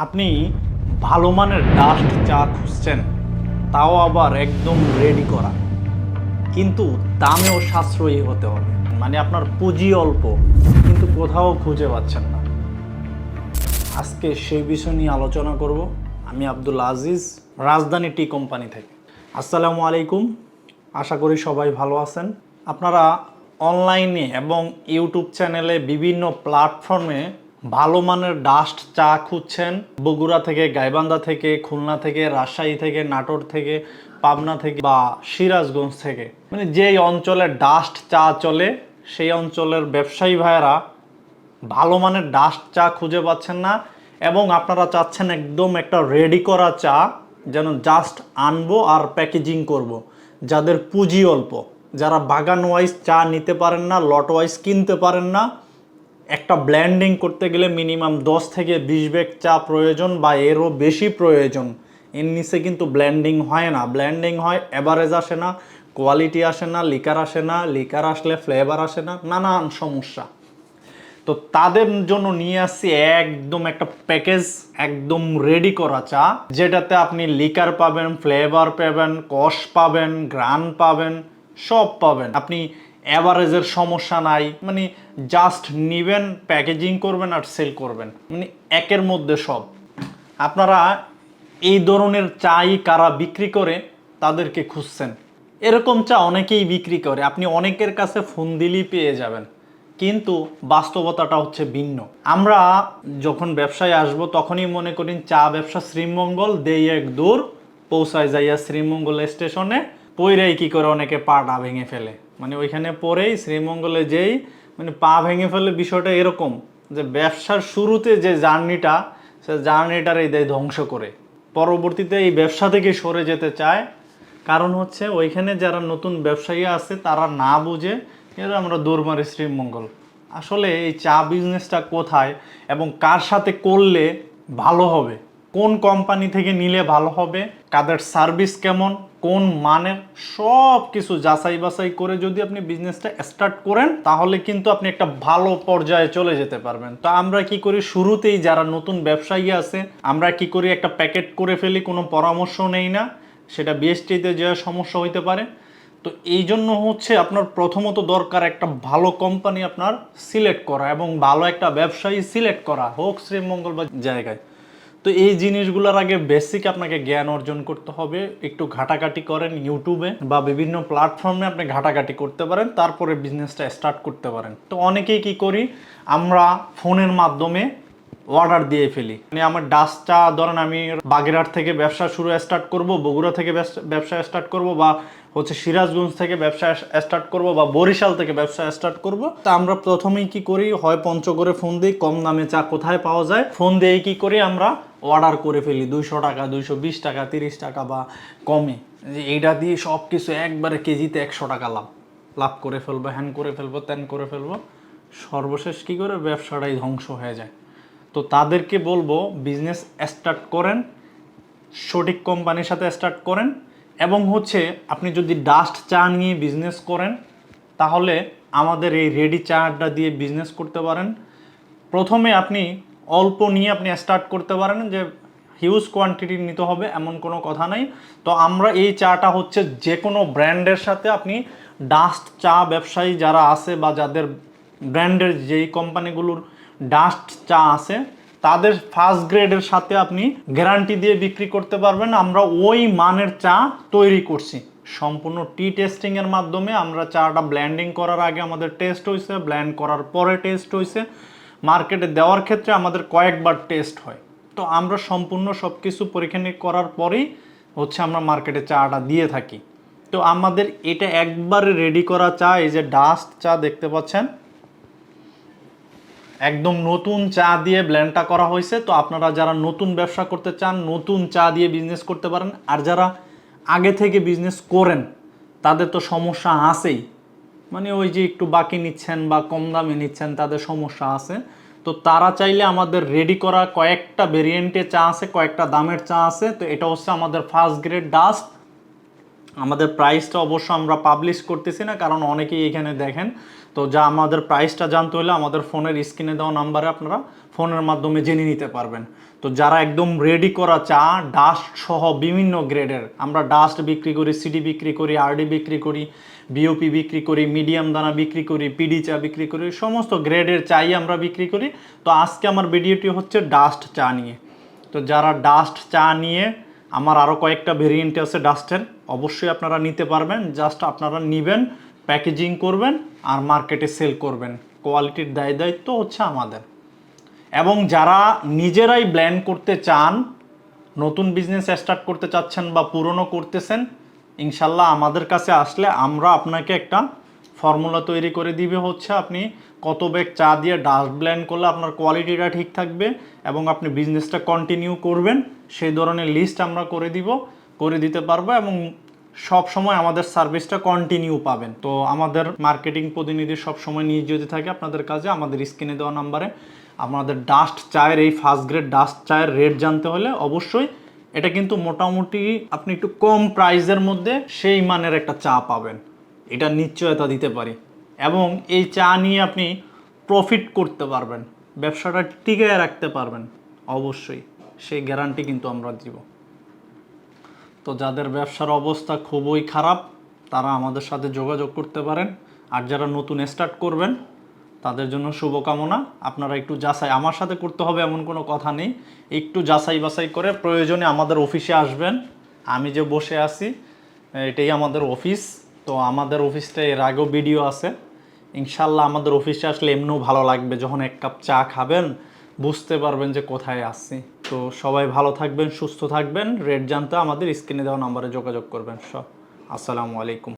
আপনি ভালো মানের ডাস্ট চা খুঁজছেন, তাও আবার একদম রেডি করা, কিন্তু দামেও সাশ্রয়ী হতে হবে। মানে আপনার পুঁজি অল্প, কিন্তু কোথাও খুঁজে পাচ্ছেন না। আজকে সেই বিষয় নিয়ে আলোচনা করব। আমি আব্দুল আজিজ, রাজধানী টি কোম্পানি থেকে। আসসালামু আলাইকুম, আশা করি সবাই ভালো আছেন। আপনারা অনলাইনে এবং ইউটিউব চ্যানেলে বিভিন্ন প্ল্যাটফর্মে ভালো মানের ডাস্ট চা খুঁজছেন। বগুড়া থেকে, গাইবান্ধা থেকে, খুলনা থেকে, রাজশাহী থেকে, নাটোর থেকে, পাবনা থেকে বা সিরাজগঞ্জ থেকে, মানে যেই অঞ্চলে ডাস্ট চা চলে সেই অঞ্চলের ব্যবসায়ী ভাইয়েরা ভালো মানের ডাস্ট চা খুঁজে পাচ্ছেন না, এবং আপনারা চাচ্ছেন একদম একটা রেডি করা চা, যেন জাস্ট আনবো আর প্যাকেজিং করব। যাদের পুঁজি অল্প, যারা বাগান ওয়াইজ চা নিতে পারেন না, লট ওয়াইজ কিনতে পারেন না, একটা ব্ল্যান্ডিং করতে গেলে মিনিমাম 10 থেকে 20 ব্যাগ চা প্রয়োজন বা এরও বেশি প্রয়োজন। এর নিচে কিন্তু ব্ল্যান্ডিং হয় না। ব্ল্যান্ডিং হয়, অ্যাভারেজ আসে না, কোয়ালিটি আসে না, লিকার আসে না, লিকার আসলে ফ্লেভার আসে না, নানান সমস্যা। তো তাদের জন্য নিয়ে আসছি একদম একটা প্যাকেজ, একদম রেডি করা চা, যেটাতে আপনি লিকার পাবেন, ফ্লেভার পাবেন, কষ পাবেন, গ্রান পাবেন, সব পাবেন। আপনি অ্যাভারেজের সমস্যা নাই, মানে জাস্ট নিবেন, প্যাকেজিং করবেন আর সেল করবেন, মানে একের মধ্যে সব। আপনারা এই ধরনের চাই কারা বিক্রি করে তাদেরকে খুঁজছেন। এরকম চা অনেকেই বিক্রি করে, আপনি অনেকের কাছে ফোন দিলেই পেয়ে যাবেন, কিন্তু বাস্তবতাটা হচ্ছে ভিন্ন। আমরা যখন ব্যবসায় আসব তখনই মনে করি চা ব্যবসা শ্রীমঙ্গল, দেই এক দূর, পৌঁছায় যাইয়া শ্রীমঙ্গল স্টেশনে, পইরাই কি করে অনেকে পাটা ভেঙে ফেলে। মানে ওইখানে পরেই শ্রীমঙ্গলে যেই মানে পা ভেঙে ফেলে। বিষয়টা এরকম যে ব্যবসার শুরুতে যে জার্নিটা, সে জার্নিটারই দেয় ধ্বংস করে। পরবর্তীতে এই ব্যবসা থেকে সরে যেতে চায়, কারণ হচ্ছে ওইখানে যারা নতুন ব্যবসায়ী আছে তারা না বুঝে এরা আমরা দৌড় মারি শ্রীমঙ্গল। আসলে এই চা বিজনেসটা কোথায় এবং কার সাথে করলে ভালো হবে, কোন কোম্পানি থেকে নিলে ভালো হবে, কাদের সার্ভিস কেমন, কোন মানের, সব কিছু যাচাই বাছাই করে যদি আপনি বিজনেসটা স্টার্ট করেন, তাহলে কিন্তু আপনি একটা ভালো পর্যায়ে চলে যেতে পারবেন। তো আমরা কি করি, শুরুতেই যারা নতুন ব্যবসায়ী আছে আমরা কি করি, একটা প্যাকেট করে ফেলি, কোনো পরামর্শ নেই না, সেটা বিএসটিতে যে সমস্যা হইতে পারে। তো এই জন্য হচ্ছে আপনার প্রথমত দরকার একটা ভালো কোম্পানি আপনার সিলেক্ট করা, এবং ভালো একটা ব্যবসায়ী সিলেক্ট করা, হোক শ্রীমঙ্গল বা জায়গায়। তো এই জিনিসগুলোর আগে বেসিক আপনাকে জ্ঞান অর্জন করতে হবে। একটু ঘাটাঘাটি করেন, ইউটিউবে বা বিভিন্ন প্ল্যাটফর্মে আপনি ঘাটাঘাটি করতে পারেন, তারপরে বিজনেসটা স্টার্ট করতে পারেন। তো অনেকেই কি করি, আমরা ফোনের মাধ্যমে অর্ডার দিয়ে ফেলি। মানে আমার ডাস্টটা ধরেন আমি বাগেরহাট থেকে ব্যবসা স্টার্ট করব, বগুড়া থেকে ব্যবসা স্টার্ট করব, বা হচ্ছে সিরাজগঞ্জ থেকে ব্যবসা স্টার্ট করব, বা বরিশাল থেকে ব্যবসা স্টার্ট করব। তা আমরা প্রথমেই কি করি, হয় পঞ্চগড়ে ফোন দিই, কম দামে চা কোথায় পাওয়া যায়, ফোন দিয়ে কি করি আমরা অর্ডার করে ফেলি 200 টাকা, 220 টাকা, 30 টাকা বা কমে, যে এইটা দিয়ে সব কিছু একবারে কেজিতে 100 টাকা লাভ লাভ করে ফেলবো, হ্যান করে ফেলবো, ত্যান করে ফেলবো। সর্বশেষ কি করে ব্যবসাটাই ধ্বংস হয়ে যায়। তো তাদেরকে বলবো বিজনেস স্টার্ট করেন, সঠিক কোম্পানির সাথে স্টার্ট করেন, এবং হচ্ছে আপনি যদি ডাস্ট চা নিয়ে বিজনেস করেন, তাহলে আমাদের এই রেডি চাটা দিয়ে বিজনেস করতে পারেন। প্রথমে আপনি অল্প নিয়ে আপনি স্টার্ট করতে পারেন, যে হিউজ কোয়ান্টিটি নিতে হবে এমন কোনো কথা নাই। তো আমরা এই চাটা হচ্ছে যে কোনো ব্র্যান্ডের সাথে আপনি ডাস্ট চা ব্যবসায়ী যারা আছে বা যাদের ব্র্যান্ডের যেই কোম্পানিগুলোর ডাস্ট চা আছে, তাদের ফার্স্ট গ্রেডের সাথে আপনি গ্যারান্টি দিয়ে বিক্রি করতে পারবেন। আমরা ওই মানের চা তৈরি করছি সম্পূর্ণ টি টেস্টিংয়ের মাধ্যমে। আমরা চাটা ব্ল্যান্ডিং করার আগে আমাদের টেস্ট হয়েছে, ব্ল্যান্ড করার পরে টেস্ট হয়েছে, মার্কেটে দেওয়ার ক্ষেত্রে আমাদের কয়েকবার টেস্ট হয়। তো আমরা সম্পূর্ণ সব কিছু পরীক্ষা নিরীক্ষা করার পরেই হচ্ছে আমরা মার্কেটে চাটা দিয়ে থাকি। তো আমাদের এটা একবারে রেডি করা চা, এই যে ডাস্ট চা দেখতে পাচ্ছেন, একদম নতুন চা দিয়ে ব্লেন্ডটা করা হয়েছে। তো আপনারা যারা নতুন ব্যবসা করতে চান, নতুন চা দিয়ে বিজনেস করতে পারেন। আর যারা আগে থেকে বিজনেস করেন তাদের তো সমস্যা আছেই, মানে ওই যে একটু বাকি নিচ্ছেন বা কম দামে নিচ্ছেন, তাদের সমস্যা আছে। তো তারা চাইলে আমাদের রেডি করা কয়েকটা ভেরিয়েন্টে চা আছে, কয়েকটা দামের চা আছে। তো এটা হচ্ছে আমাদের ফার্স্ট গ্রেড ডাস্ট, আমাদের প্রাইসটা অবশ্য আমরা পাবলিশ করতেছি না, কারণ অনেকেই এখানে দেখেন। তো যা আমাদের প্রাইসটা জানতে হলে আমাদের ফোনের স্ক্রিনে দেওয়া নাম্বারে আপনারা ফোনের মাধ্যমে জেনে নিতে পারবেন। তো যারা একদম রেডি করা চা ডাস্ট সহ বিভিন্ন গ্রেডের, আমরা ডাস্ট বিক্রি করি, সিডি বিক্রি করি, আরডি বিক্রি করি, বিওপি বিক্রি করি, মিডিয়াম দানা বিক্রি করি, পিডি চা বিক্রি করি, সমস্ত গ্রেডের চাই আমরা বিক্রি করি। তো আজকে আমার ভিডিওটি হচ্ছে ডাস্ট চা নিয়ে। তো যারা ডাস্ট চা নিয়ে, আমার আরও কয়েকটা ভেরিয়েন্ট আছে ডাস্টের, অবশ্যই আপনারা নিতে পারবেন। জাস্ট আপনারা নেবেন, প্যাকেজিং করবেন আর মার্কেটে সেল করবেন। কোয়ালিটির দায়িত্ব হচ্ছে আমাদের। এবং যারা নিজেরাই ব্ল্যান্ড করতে চান, নতুন বিজনেস স্টার্ট করতে চাচ্ছেন বা পুরনো করতেছেন, ইনশাল্লাহ আমাদের কাছে আসলে আমরা আপনাকে একটা ফর্মুলা তৈরি করে দিবে, হচ্ছে আপনি কত ব্যাগ চা দিয়ে ডাস্ট ব্লেন্ড করলে আপনার কোয়ালিটিটা ঠিক থাকবে এবং আপনি বিজনেসটা কন্টিনিউ করবেন, সেই ধরনের লিস্ট আমরা করে দিতে পারবো। এবং সব সময় আমাদের সার্ভিসটা কন্টিনিউ পাবেন। তো আমাদের মার্কেটিং প্রতিনিধি সব সময় নিয়োজিত থাকে আপনাদের কাজে। আমাদের স্ক্রিনে দেওয়া নাম্বারে আমাদের ডাস্ট চায়ের, এই ফার্স্ট গ্রেড ডাস্ট চায়ের রেট জানতে হলে অবশ্যই, এটা কিন্তু মোটামুটি আপনি একটু কম প্রাইসের মধ্যে সেই মানের একটা চা পাবেন, এটা নিশ্চয়তা দিতে পারি। এবং এই চা নিয়ে আপনি প্রফিট করতে পারবেন, ব্যবসাটা টিকিয়ে রাখতে পারবেন অবশ্যই, সেই গ্যারান্টি কিন্তু আমরা দিব। তো যাদের ব্যবসার অবস্থা খুবই খারাপ তারা আমাদের সাথে যোগাযোগ করতে পারেন। আর যারা নতুন স্টার্ট করবেন তাদের জন্য শুভকামনা। আপনারা একটু যাচাই আমার সাথে করতে হবে এমন কোনো কথা নেই, একটু যাচাই বাছাই করে প্রয়োজনে আমাদের অফিসে আসবেন। আমি যে বসে আছি এটাই আমাদের অফিস। তো আমাদের অফিসটা এর আগেও ভিডিও আছে, ইনশাল্লাহ আমাদের অফিসে আসলে এমনিও ভালো লাগবে। যখন এক কাপ চা খাবেন বুঝতে পারবেন যে কোথায় আসছি। তো সবাই ভালো থাকবেন, সুস্থ থাকবেন। রেট জানতে আমাদের স্ক্রিনে দেওয়া নাম্বারে যোগাযোগ করবেন। আসসালামু আলাইকুম।